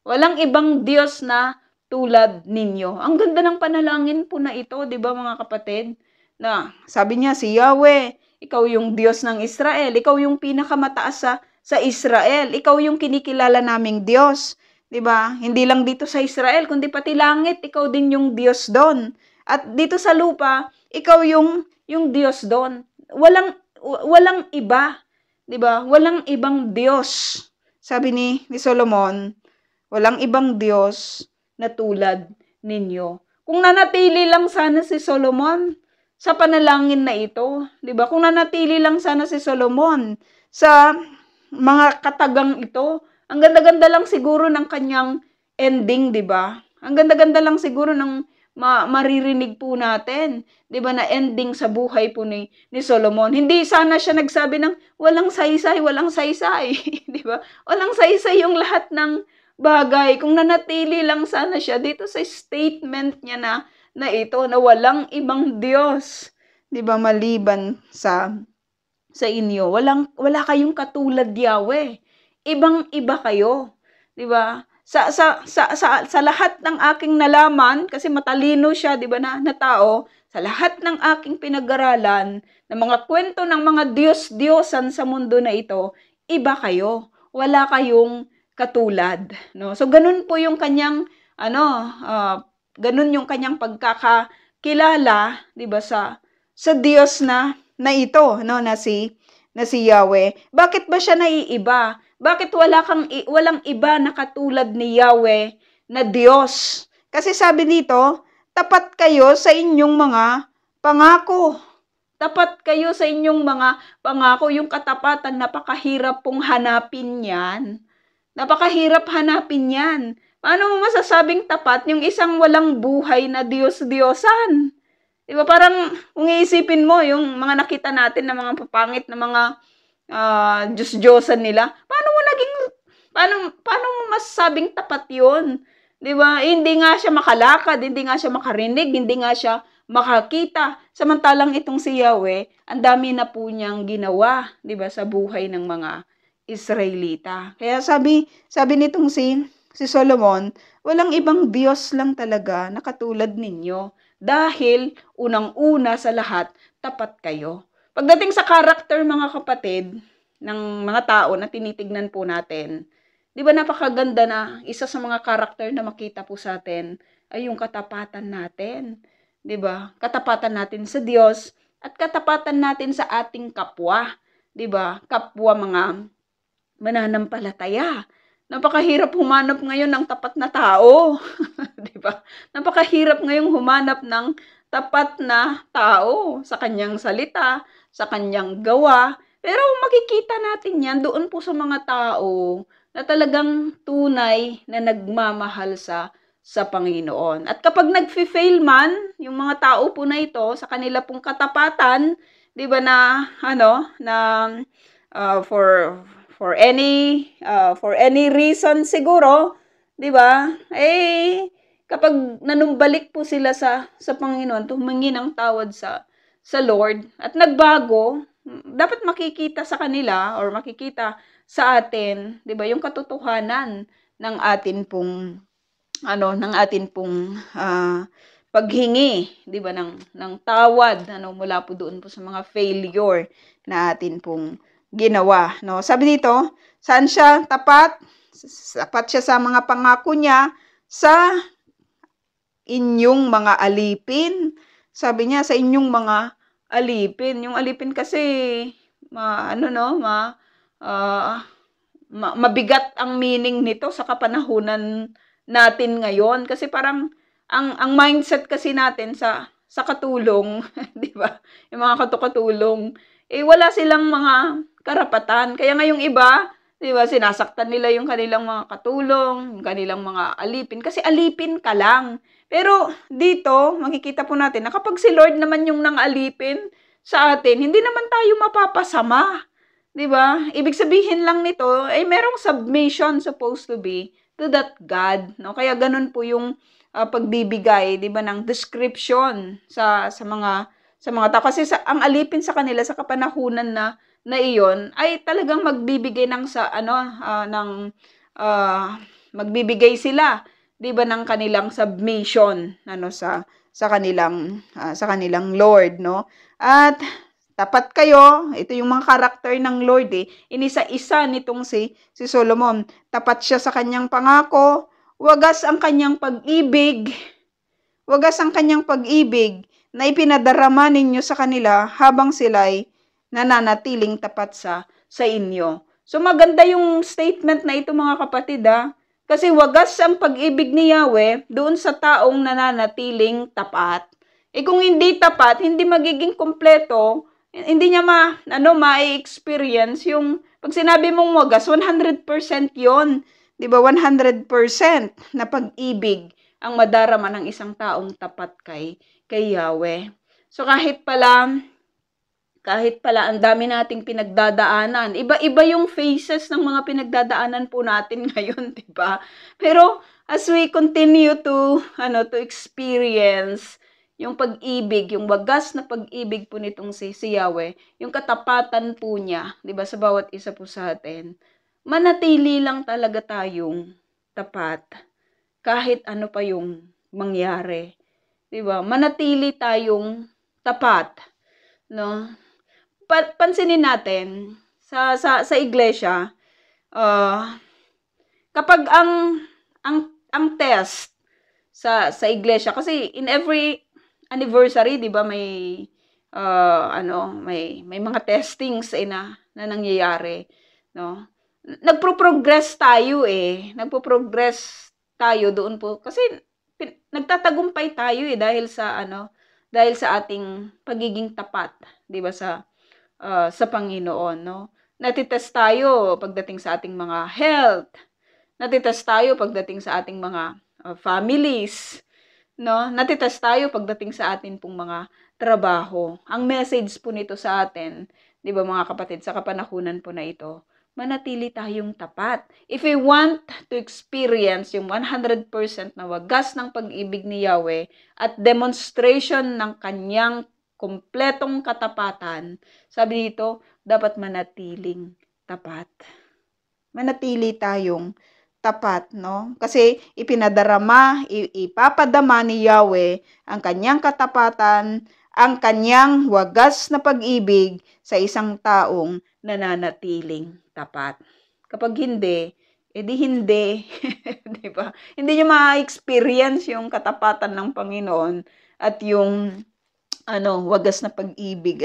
Walang ibang Diyos na tulad ninyo. Ang ganda ng panalangin po na ito, di ba, mga kapatid? Na sabi niya, si Yahweh, ikaw yung Diyos ng Israel, ikaw yung pinakamataas sa Israel, ikaw yung kinikilala naming Diyos. Di ba? Hindi lang dito sa Israel, kundi pati langit, ikaw din yung Diyos doon. At dito sa lupa, ikaw yung Diyos doon. Walang iba, 'di ba? Walang ibang Diyos. Sabi ni Solomon, walang ibang Diyos na tulad ninyo. Kung nanatili lang sana si Solomon sa panalangin na ito, 'di ba? Kung nanatili lang sana si Solomon sa mga katagang ito, ang ganda-ganda lang siguro ng kanyang ending, 'di ba? Ang ganda-ganda lang siguro ng maririnig po natin, 'di ba, na ending sa buhay po ni Solomon. Hindi sana siya nagsabi ng walang saysay, 'di ba? Walang saysay yung lahat ng bagay. Kung nanatili lang sana siya dito sa statement niya na ito, na walang ibang Diyos, 'di ba, maliban sa inyo. Wala kayong katulad, Yahweh. Ibang-iba kayo, 'di ba? Sa lahat ng aking nalaman, kasi matalino siya, 'di ba, na tao, sa lahat ng aking pinag-aralan, ng mga kwento ng mga Diyos-Diyosan sa mundo na ito, iba kayo. Wala kayong katulad, no? So ganun po yung kanyang ganun yung kanyang pagkakakilala, 'di ba, sa Diyos na ito, no, na si Yahweh. Bakit ba siya naiiba? Bakit walang iba na katulad ni Yahweh na Diyos? Kasi sabi dito, tapat kayo sa inyong mga pangako. Tapat kayo sa inyong mga pangako. Yung katapatan, napakahirap pong hanapin yan. Napakahirap hanapin yan. Paano mo masasabing tapat yung isang walang buhay na Diyos-Diyosan? Diba parang kung iisipin mo yung mga nakita natin na mga papangit na mga Diyos-Diyosan nila, paano mo masasabing tapat yun? Diba? Hindi nga siya makalakad, hindi nga siya makarinig, hindi nga siya makakita. Samantalang itong si Yahweh, ang dami na po niyang ginawa, 'di ba, sa buhay ng mga Israelita. Kaya sabi nitong si Solomon, walang ibang Diyos lang talaga na katulad ninyo. Dahil unang-una sa lahat, tapat kayo. Pagdating sa character, mga kapatid, ng mga tao na tinitignan po natin, 'di ba napakaganda na isa sa mga karakter na makita po sa atin ay yung katapatan natin. 'Di ba? Katapatan natin sa Diyos at katapatan natin sa ating kapwa. 'Di ba? Kapwa mga mananampalataya. Napakahirap humanap ngayon ng tapat na tao. 'Di ba? Napakahirap ngayong humanap ng tapat na tao sa kanyang salita, sa kanyang gawa. Pero makikita natin 'yan doon po sa mga tao na talagang tunay na nagmamahal sa Panginoon. At kapag nagfi-fail man yung mga tao po na ito sa kanila pong katapatan, 'di ba na uh, for for any reason siguro, 'di ba? Kapag nanumbalik po sila sa Panginoon, humingi ng tawad sa Lord at nagbago, dapat makikita sa kanila or makikita sa atin, 'di ba, yung katotohanan ng atin pong paghingi, 'di ba, ng tawad mula po doon po sa mga failure na atin pong ginawa, no? Sabi dito, saan siya tapat? Tapat siya sa mga pangako niya sa inyong mga alipin. Sabi niya sa inyong mga alipin. Yung alipin kasi mabigat ang meaning nito sa kapanahunan natin ngayon kasi parang ang mindset kasi natin sa katulong, 'di ba? Yung mga katulong, wala silang mga karapatan. Kaya ngayong iba, 'di ba, sinasaktan nila yung kanilang mga katulong, yung kanilang mga alipin kasi alipin ka lang. Pero dito, makikita po natin na kapag si Lord naman yung nang-alipin sa atin, hindi naman tayo mapapasama. 'Di ba? Ibig sabihin lang nito ay merong submission supposed to be to that God, no? Kaya ganun po yung pagbibigay, 'di ba, ng description sa mga tao kasi ang alipin sa kanila sa kapanahunan na iyon ay talagang magbibigay ng magbibigay sila, 'di ba, ng kanilang submission sa kanilang Lord, no? At tapat kayo, ito yung mga karakter ng Lord inisa-isa nitong si Solomon. Tapat siya sa kanyang pangako, wagas ang kanyang pag-ibig na ipinadarama ninyo sa kanila habang sila'y nananatiling tapat sa inyo. So maganda yung statement na ito, mga kapatid, kasi wagas ang pag-ibig ni Yahweh doon sa taong nananatiling tapat. Kung hindi tapat, hindi magiging kompleto, hindi niya ma-experience yung pag sinabi mong wagas, 100% 'yon. 'Di ba? 100% na pag-ibig ang madarama ng isang taong tapat kay Yahweh. So kahit pala ang dami nating pinagdadaanan, iba-iba yung phases ng mga pinagdadaanan po natin ngayon, 'di ba? Pero as we continue to experience yung pag-ibig, yung wagas na pag-ibig po nitong si Yahweh, yung katapatan po niya, 'di ba, sa bawat isa po sa atin, manatili lang talaga tayong tapat kahit ano pa yung mangyari, 'di ba? Manatili tayong tapat, no? Pansinin natin sa iglesia, kapag ang test sa iglesia kasi in every anniversary, 'di ba, may may mga testings na nangyayari, no? Nagpo-progress tayo Nagpo-progress tayo doon po kasi nagtatagumpay tayo dahil sa dahil sa ating pagiging tapat, 'di ba, sa Panginoon, no? Natitest tayo pagdating sa ating mga health, natitest tayo pagdating sa ating mga families, no? Natitest tayo pagdating sa atin pong mga trabaho. Ang message po nito sa atin, 'di ba mga kapatid, sa kapanahunan po na ito, manatili tayong tapat. If we want to experience yung 100% na wagas ng pag-ibig ni Yahweh at demonstration ng kanyang kumpletong katapatan, sabi dito, dapat manatiling tapat. Manatili tayong tapat, no? Kasi ipapadama ni Yahweh ang kanyang katapatan, ang kanyang wagas na pag-ibig sa isang taong nananatiling tapat. Kapag hindi, edi hindi, 'di ba? Hindi niyo ma-experience yung katapatan ng Panginoon at yung wagas na pag-ibig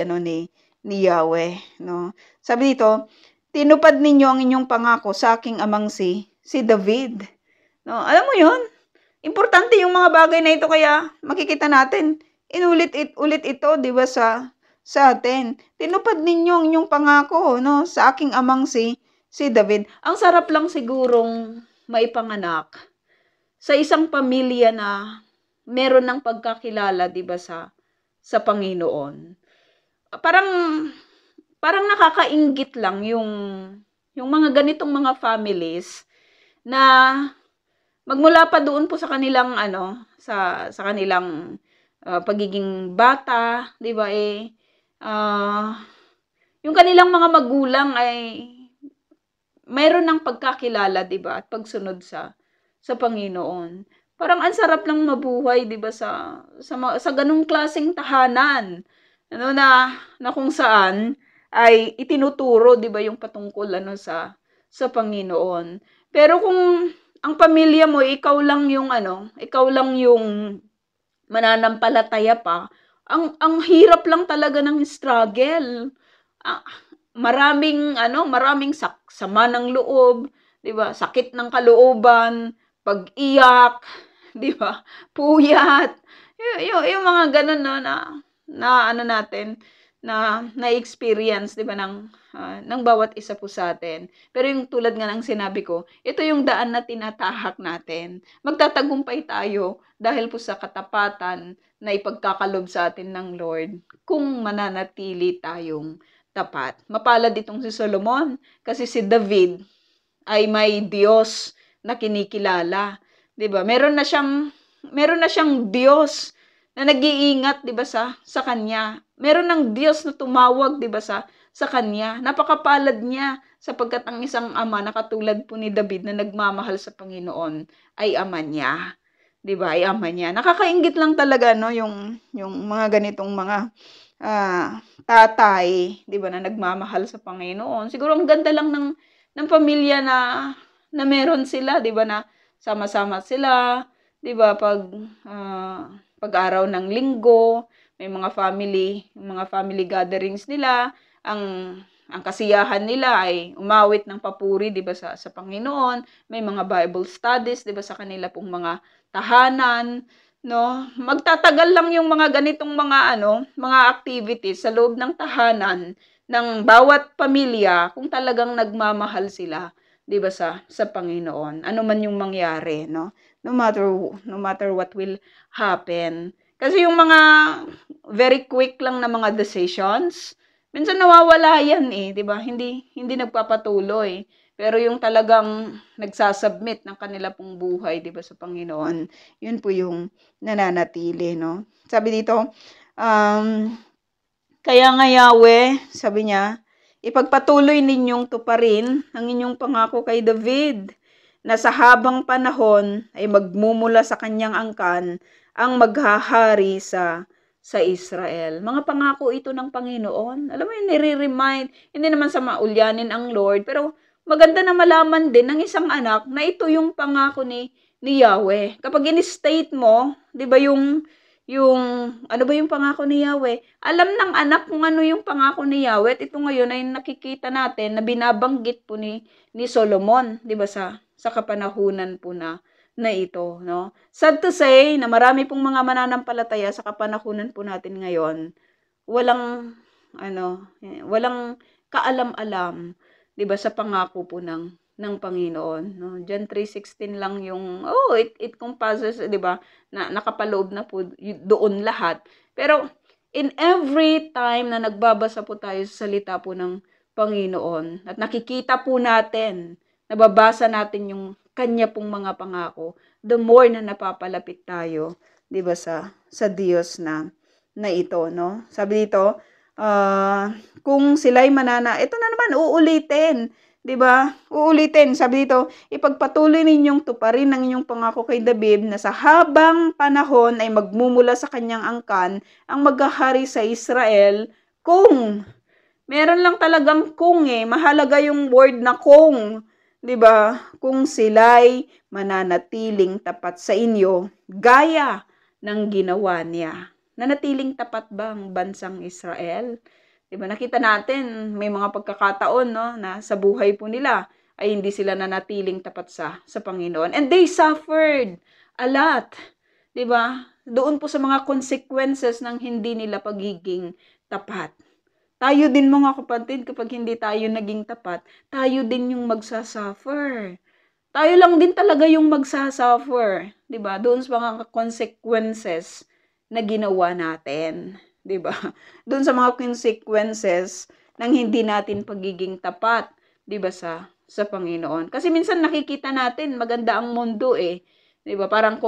ni Yahweh, no? Sabi dito, tinupad ninyo ang inyong pangako sa aking amang si David. No, alam mo 'yon? Importante yung mga bagay na ito, kaya makikita natin ulit ito, 'di ba, sa atin. Tinupad ninyo ang inyong pangako, no, sa aking amang si David. Ang sarap lang sigurong maipanganak sa isang pamilya na meron ng pagkakilala, 'di ba, sa Panginoon. Parang nakakainggit lang yung mga ganitong mga families na magmula pa doon po sa kanilang sa kanilang pagiging bata, 'di ba, yung kanilang mga magulang ay mayroon ng pagkakilala, 'di ba, at pagsunod sa Panginoon. Parang ang sarap lang mabuhay, 'di ba, sa ganung klaseng tahanan. Na kung saan ay itinuturo, 'di ba, yung patungkol sa Panginoon. Pero kung ang pamilya mo ikaw lang yung mananampalataya pa, ang hirap lang talaga ng struggle. Maraming sama ng loob, 'di ba? Sakit ng kalooban, pag-iyak, 'di ba? Puyat. Yung mga ganun, no, natin na-experience, 'di ba, ng bawat isa po sa atin. Pero yung tulad nga ng sinabi ko, ito yung daan na tinatahak natin. Magtatagumpay tayo dahil po sa katapatan na ipagkakalob sa atin ng Lord kung mananatili tayong tapat. Mapalad itong si Solomon kasi si David ay may Diyos na kinikilala, 'di ba? Meron na siyang Diyos na nag-iingat, 'di ba, sa kanya. Meron ng Diyos na tumawag, 'di ba, sa kanya. Napakapalad niya sapagkat ang isang ama na katulad po ni David na nagmamahal sa Panginoon ay ama niya. 'Di ba? Ay ama niya. Nakakainggit lang talaga, no, yung mga ganitong mga tatay, 'di ba, na nagmamahal sa Panginoon. Siguro ang ganda lang ng pamilya na meron sila, 'di ba, na sama-sama sila, 'di ba, pag-araw ng linggo, may mga family gatherings nila, ang kasiyahan nila ay umawit ng papuri, 'di ba, sa Panginoon. May mga Bible studies, 'di ba, sa kanila pong mga tahanan, no? Magtatagal lang yung mga ganitong mga activities sa loob ng tahanan ng bawat pamilya kung talagang nagmamahal sila, 'di ba, sa Panginoon. Ano man yung mangyari, no? No matter what will happen. Kasi yung mga very quick lang na mga decisions, minsan nawawala yan, 'di ba? Hindi nagpapatuloy. Pero yung talagang nagsasubmit ng kanila pong buhay, 'di ba, sa Panginoon, yun po yung nananatili, no? Sabi dito, kaya nga Yahweh, sabi niya, ipagpatuloy ninyong tuparin ang inyong pangako kay David na sa habang panahon ay magmumula sa kanyang angkan ang maghahari sa Israel. Mga pangako ito ng Panginoon. Alam mo yun, nire-remind, hindi naman sa maulyanin ang Lord, pero maganda na malaman din ng isang anak na ito yung pangako ni Yahweh. Kapag in-state mo, 'di ba, yung ano ba yung pangako ni Yahweh? Alam ng anak kung ano yung pangako ni Yahweh. At ito ngayon ay nakikita natin na binabanggit po ni Solomon, 'di ba, sa kapanahunan po na na ito, no? Sad to say na marami pong mga mananampalataya sa kapanahunan po natin ngayon, walang walang kaalam-alam, 'di ba, sa pangako po ng Panginoon, no? John 3:16 lang yung it compasses, 'di ba? Na nakapaloob na po doon lahat. Pero in every time na nagbabasa po tayo sa salita po ng Panginoon at nakikita po natin, nababasa natin yung kanya pong mga pangako, the more na napapalapit tayo, 'di ba, sa Diyos na ito, no? Sabi dito, kung sila'y ito na naman, uulitin, 'di ba? Uulitin, sabi dito, ipagpatuloy ninyong tuparin ang inyong pangako kay David na sa habang panahon ay magmumula sa kanyang angkan ang maghahari sa Israel kung meron lang talagang kung mahalaga yung word na kung, 'di ba? Kung sila'y mananatiling tapat sa inyo gaya ng ginawa niya. Nanatiling tapat ba ang bansang Israel? 'Di ba? Nakita natin may mga pagkakataon, no, na sa buhay po nila ay hindi sila nanatiling tapat sa Panginoon. And they suffered a lot. 'Di ba? Doon po sa mga consequences ng hindi nila pagiging tapat. Tayo din mga kapatid, kapag hindi tayo naging tapat, tayo din yung magsasuffer. Tayo lang din talaga yung magsasuffer, 'di ba? Doon sa mga consequences na ginawa natin, 'di ba? Doon sa mga consequences ng hindi natin pagiging tapat, 'di ba, sa Panginoon. Kasi minsan nakikita natin maganda ang mundo 'di ba? Parang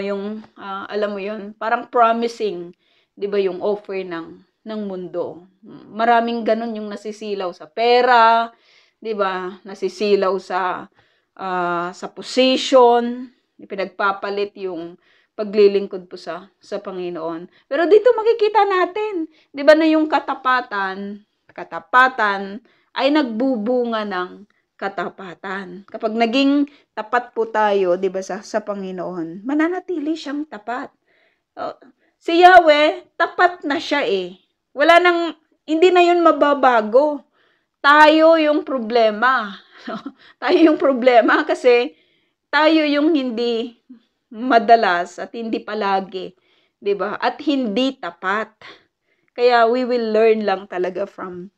yung alam mo 'yun, parang promising, 'di ba, yung offer ng mundo. Maraming ganun yung nasisilaw sa pera, 'di ba? Nasisilaw sa position, pinagpapalit yung paglilingkod po sa Panginoon. Pero dito makikita natin, 'di ba, na yung katapatan ay nagbubunga ng katapatan. Kapag naging tapat po tayo, 'di ba, sa Panginoon, mananatili siyang tapat. Si Yahweh, tapat na siya Wala hindi na 'yun mababago. Tayo yung problema. Tayo yung problema kasi tayo yung hindi madalas at hindi palagi, 'di ba? At hindi tapat. Kaya we will learn lang talaga from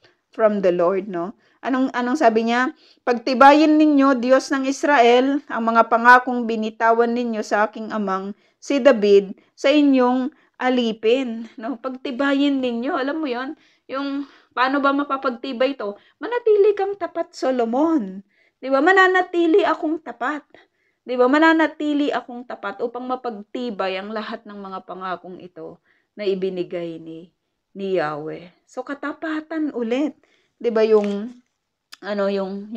the Lord, no? Anong sabi niya? Pagtibayin ninyo, Diyos ng Israel, ang mga pangakong binitawan ninyo sa aking amang si David sa inyong alipin, no? Pagtibayin ninyo, alam mo 'yon? Yung paano ba mapapagtibay 'to? Manatili kang tapat, Solomon. 'Di ba? Mananatili akong tapat. 'Di ba? Mananatili akong tapat upang mapagtibay ang lahat ng mga pangakong ito na ibinigay ni Yahweh. So katapatan ulit, 'di ba, yung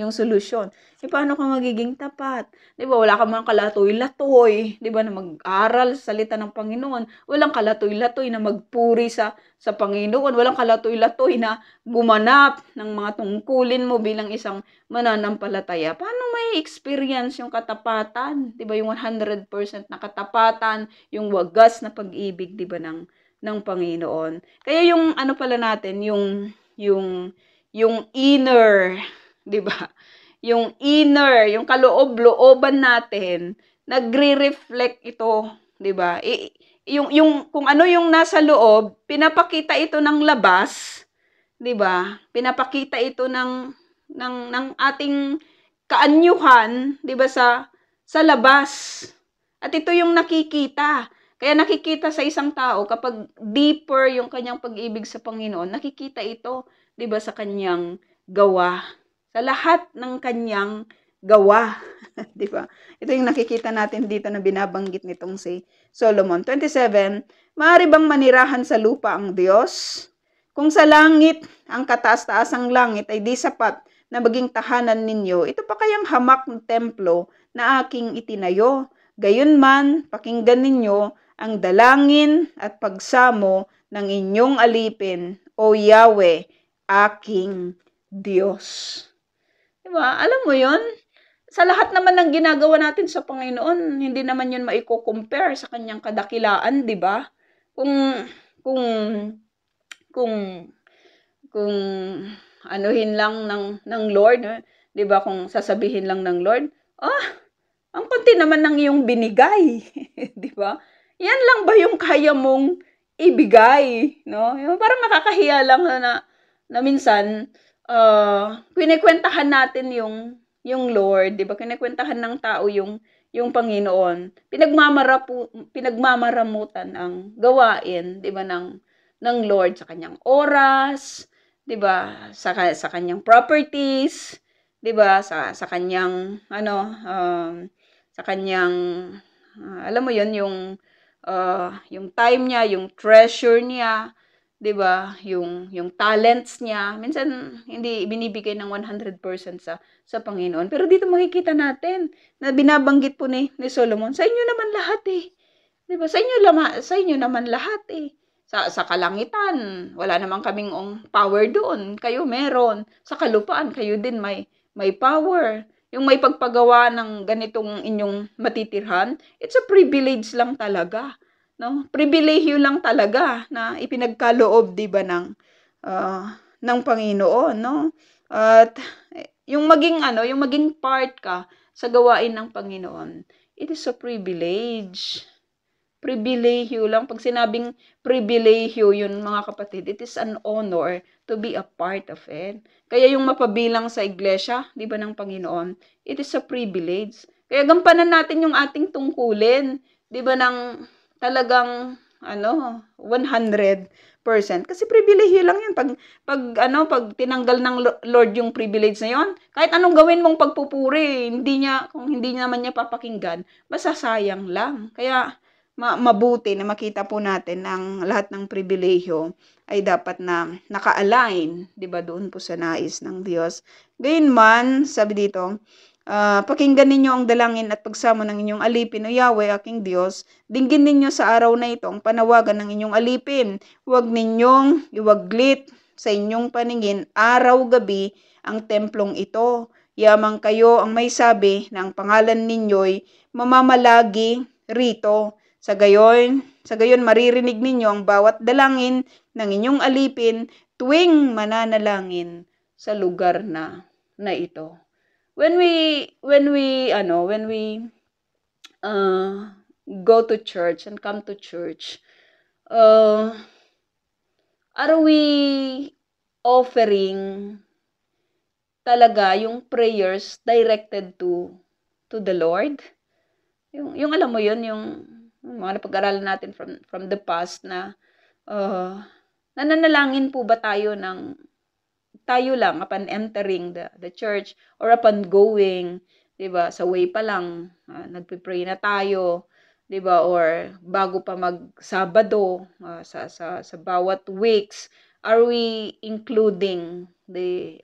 solusyon. Paano ka magiging tapat? 'Di ba, wala ka mang kalatoy-latoy, 'di ba, na mag-aral sa salita ng Panginoon. Walang kalatoy-latoy na magpuri sa Panginoon. Walang kalatoy-latoy na gumanap ng mga tungkulin mo bilang isang mananampalataya. Paano may experience yung katapatan? 'Di ba, yung 100% na katapatan, yung wagas na pag-ibig, 'di ba, ng Panginoon. Kaya yung pala natin, yung inner, 'di ba? Yung inner, yung kaloob-looban natin, nagre-reflect ito, 'di ba? Yung kung ano yung nasa loob, pinapakita ito ng labas, 'di ba? Pinapakita ito ng ating kaanyuhan, 'di ba, sa labas. At ito yung nakikita. Kaya nakikita sa isang tao kapag deeper yung kanyang pag-ibig sa Panginoon, nakikita ito, 'di ba, sa kanyang gawa. Sa lahat ng kanyang gawa, 'di ba? Ito yung nakikita natin dito na binabanggit nitong si Solomon. 27, maaari bang manirahan sa lupa ang Diyos? Kung sa langit, ang kataas-taasang langit ay di sapat na maging tahanan ninyo, ito pa kayang hamak ng templo na aking itinayo? Gayunman, pakinggan ninyo ang dalangin at pagsamo ng inyong alipin, O Yahweh, aking Diyos. Diba? Alam mo yon? Sa lahat naman ng ginagawa natin sa Panginoon, hindi naman yun maiko-compare sa kanyang kadakilaan, di ba? Kung, kung, kung, kung anuhin lang ng Lord, di ba? Kung sasabihin lang ng Lord, ah, ang konti naman ng iyong binigay, 'di ba? Yan lang ba yung kaya mong ibigay, no? Yung parang nakakahiya lang na minsan, kinukuwentahan natin yung Lord, 'di ba? Kinukuwentahan ng tao yung Panginoon. Pinagmamaramutan ang gawain, 'di ba, ng Lord sa kanyang oras, 'di ba? Sa kanyang properties, 'di ba? Sa kanyang ano, sa kanyang alam mo 'yun, yung time niya, yung treasure niya, 'di ba? Yung talents niya. Minsan hindi binibigay ng 100% sa Panginoon. Pero dito makikita natin na binabanggit po ni Solomon, sa inyo naman lahat eh. 'Di ba? Sa inyo naman lahat eh. Sa kalangitan, wala naman kaming power doon. Kayo meron. Sa kalupaan, kayo din may power. Yung may pagpagawa ng ganitong inyong matitirhan, it's a privilege lang talaga, no? Pribilehiyo lang talaga na ipinagkaloob, 'di ba, ng Panginoon, no? At yung maging part ka sa gawain ng Panginoon, it is a privilege. Pribilehiyo lang. Pag sinabing pribilehiyo yun, mga kapatid, it is an honor to be a part of it. Kaya yung mapabilang sa iglesia, di ba, ng Panginoon, it is a privilege. Kaya gampanan natin yung ating tungkulin, di ba, ng talagang, 100%. Kasi pribilehiyo lang yan. Pag tinanggal ng Lord yung privilege na yon, kahit anong gawin mong pagpupuri, kung hindi naman niya papakinggan, masasayang lang. Kaya, mabuti na makita po natin ng lahat ng pribilehyo ay dapat na naka-align, 'di ba, doon po sa nais ng Diyos. Gayunman, sabi dito, pakinggan ninyo ang dalangin at pagsamo ng inyong alipin, O Yahweh, aking Diyos. Dinggin ninyo sa araw na ito ang panawagan ng inyong alipin. Huwag ninyong iwaglit sa inyong paningin araw-gabi ang templong ito. Yamang kayo ang may sabi na ang pangalan ninyo'y mamamalagi rito. Sa gayon maririnig ninyo ang bawat dalangin ng inyong alipin tuwing mananalangin sa lugar na ito. When we go to church and come to church, are we offering talaga yung prayers directed to the Lord? Yung alam mo yun, yung mga napag-aralan natin from the past na nananalangin po ba tayo lang upon entering the church or upon going, 'di ba? Sa way pa lang, nagpe-pray na tayo, 'di ba? Or bago pa mag-Sabado, sa bawat weeks, are we including the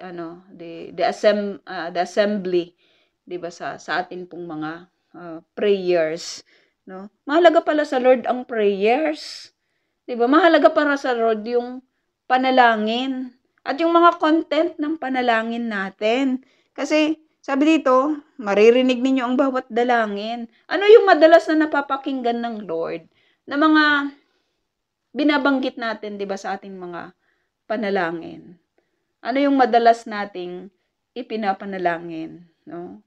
assembly, 'di ba, sa atin pong mga prayers, no? Mahalaga pala sa Lord ang prayers. 'Di ba? Mahalaga para sa Lord yung panalangin at yung mga content ng panalangin natin. Kasi sabi dito, maririnig ninyo ang bawat dalangin. Ano yung madalas na napapakinggan ng Lord na mga binabanggit natin, 'di ba, sa ating mga panalangin? Ano yung madalas nating ipinapanalangin, no?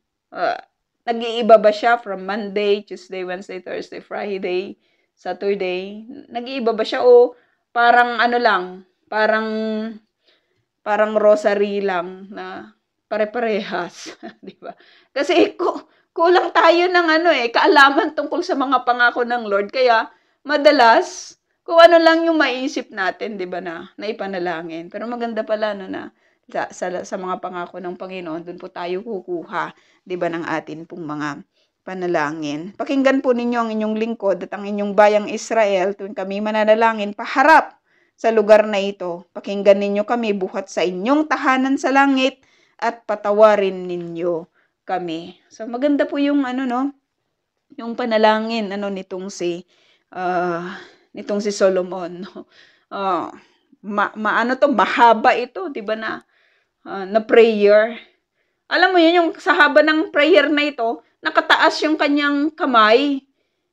Nag-iiba ba siya from Monday, Tuesday, Wednesday, Thursday, Friday, Saturday? Nag-iiba ba siya o parang parang rosary lang na pare-parehas, 'di ba? Kasi kulang tayo ng kaalaman tungkol sa mga pangako ng Lord, kaya madalas kung ano lang yung maiisip natin, 'di ba, na ipanalangin. Pero maganda pala na sa mga pangako ng Panginoon, doon po tayo kukuha, 'di ba, ng atin pong mga panalangin. Pakinggan po ninyo ang inyong lingkod at ang inyong bayang Israel tuwing kami mananalangin paharap sa lugar na ito. Pakinggan ninyo kami buhat sa inyong tahanan sa langit at patawarin ninyo kami. So maganda po yung yung panalangin nitong si Solomon, no? Mahaba ito, 'di ba, na prayer. Alam mo yun, yung sa haba ng prayer na ito, nakataas yung kanyang kamay,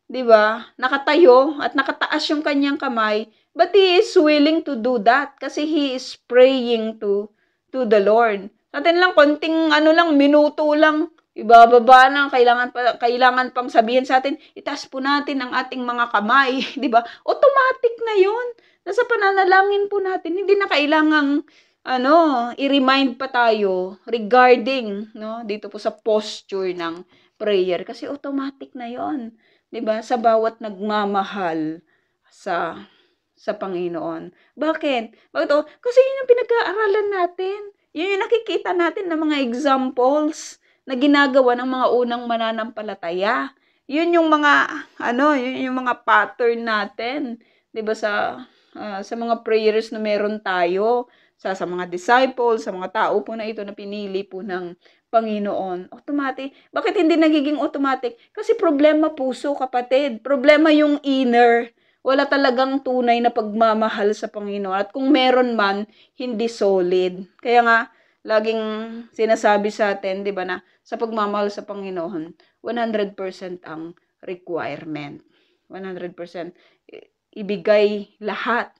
'di ba? Nakatayo at nakataas yung kanyang kamay, but he is willing to do that kasi he is praying to the Lord. Sa atin lang konting minuto lang ibababa na, kailangan pang sabihin sa atin, itaas po natin ang ating mga kamay, 'di ba? Automatic na 'yon. Nasa pananalangin po natin, hindi na kailangang i-remind pa tayo regarding, no, dito po sa posture ng prayer kasi automatic na 'yon, 'di ba? Sa bawat nagmamahal sa Panginoon. Bakit? Bakit? Kasi yun yung pinag-aaralan natin. Yun yung nakikita natin ng mga examples na ginagawa ng mga unang mananampalataya. Yun yung mga yun yung mga pattern natin, 'di ba sa mga prayers na meron tayo, sa mga disciples, sa mga tao po na ito na pinili po ng Panginoon. Automatic. Bakit hindi nagiging automatic? Kasi problema puso, kapatid. Problema yung inner. Wala talagang tunay na pagmamahal sa Panginoon. At kung meron man, hindi solid. Kaya nga, laging sinasabi sa atin, di ba, na sa pagmamahal sa Panginoon, 100% ang requirement. 100% ibigay lahat,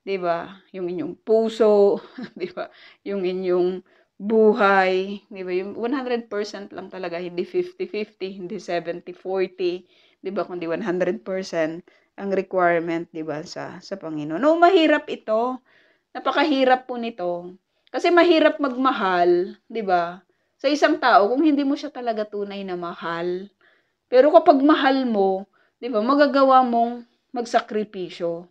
'di ba? Yung inyong puso, 'di ba? Yung inyong buhay, 'di ba? Yung 100% lang talaga, hindi 50-50, hindi 70-40, 'di ba? Kundi 100% ang requirement, 'di ba, sa Panginoon. No, mahirap ito. Napakahirap po nito. Kasi mahirap magmahal, 'di ba? Sa isang tao kung hindi mo siya talaga tunay na mahal. Pero kapag mahal mo, 'di ba, magagawa mong magsakripisyo,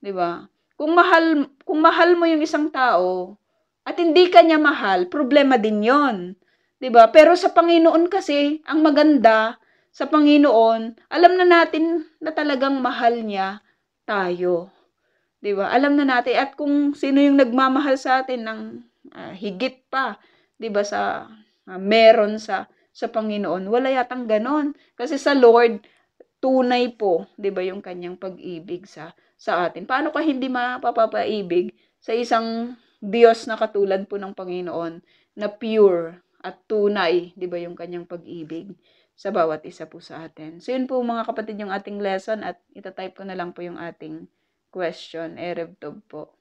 'di ba? Kung mahal mo yung isang tao at hindi ka niya mahal, problema din 'yon. 'Di ba? Pero sa Panginoon kasi, ang maganda sa Panginoon, alam na natin na talagang mahal niya tayo. 'Di ba? Alam na natin at kung sino yung nagmamahal sa atin ng higit pa, 'di ba, sa meron sa Panginoon, wala yatang ganon. Kasi sa Lord, tunay po, 'di ba, yung kanyang pag-ibig sa atin. Paano ka hindi mapapaibig sa isang Diyos na katulad po ng Panginoon na pure at tunay, 'di ba, yung kanyang pag-ibig sa bawat isa po sa atin. So yun po mga kapatid yung ating lesson at itatype ko na lang po yung ating question. Erev Tov po.